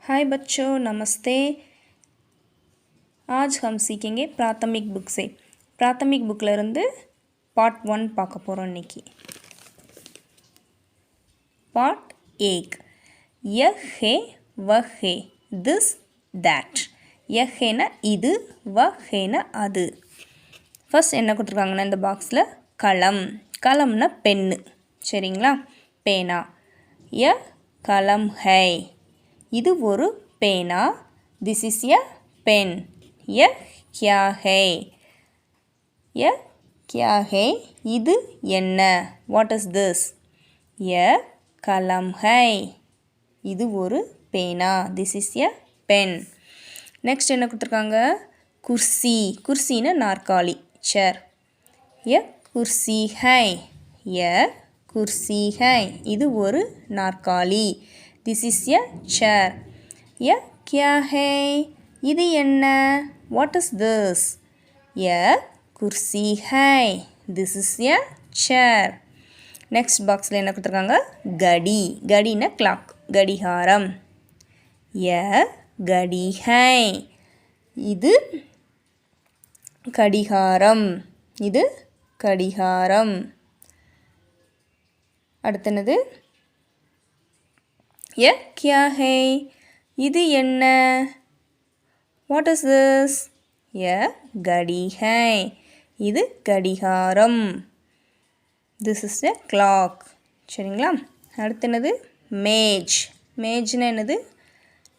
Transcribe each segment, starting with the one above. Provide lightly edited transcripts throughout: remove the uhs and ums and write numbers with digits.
हाय बच्चों, नमस्ते। आज हम सीखेंगे प्राथमिक बुक से। प्राथमिक बुकல இருந்து पार्ट 1 பார்க்க போறோம் இன்னைக்கு। पार्ट 1 यह है वह है this that। यह है ना இது, वह है ना அது। ஃபர்ஸ்ட் என்ன கொடுத்திருக்காங்கன்னா இந்த பாக்ஸ்ல கலம், கலம்னா பென், சரிங்களா? பேனா। यह कलम है, இது ஒரு பேனா। this is a pen। यह क्या है, यह क्या है, இது என்ன, what is this। यह कलम है, இது ஒரு பேனா, this is a pen। next என்ன கொடுத்திருக்காங்க? कुर्सी, कुर्सीனா நாற்காலி, chair। यह कुर्सी है, यह कुर्सी है, இது ஒரு நாற்காலி, this is a chair। यह क्या है, இது என்ன, what is this। यह कुर्सी है, this is a chair। next boxல என்ன கொடுத்திருக்காங்க? घड़ी, घड़ीனா clock, கடிகாரம்। यह घड़ी है, இது கடிகாரம், இது கடிகாரம்। அடுத்தது यह क्या है, இது என்ன, what is this। यह घड़ी है, இது கடிகாரம், this is a clock, சரிங்களா? அடுத்தது மேஜ், மேஜ்னா என்னது?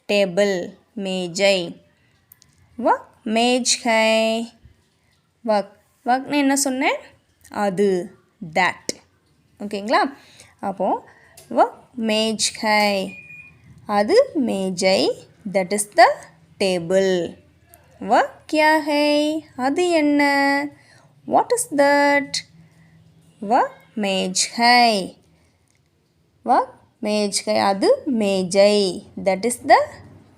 டேபிள், மேஜை। वह मेज है, वक, वक्னா என்ன சொன்னேன்? அது, that, ஓகேங்களா? அப்போ वह मेज है, அது மேஜை, that is the table। वह क्या है, அது என்ன, what is that। वह मेज है, वह मेज है, அது மேஜை, that is the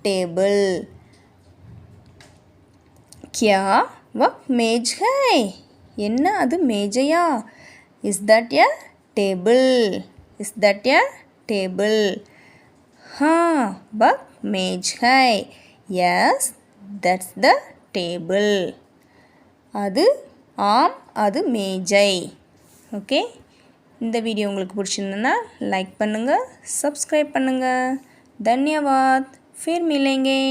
table। क्या वह मेज है, என்ன அது மேஜையா, is that a table, is that a table। हाँ वह मेज है, yes that's the table। அது ஆம், அது மேஜை। ஓகே, இந்த வீடியோ உங்களுக்கு பிடிச்சிருந்ததுன்னா லைக் பண்ணுங்கள், சப்ஸ்கிரைப் பண்ணுங்கள்। धन्यवाद, फिर मिलेंगे।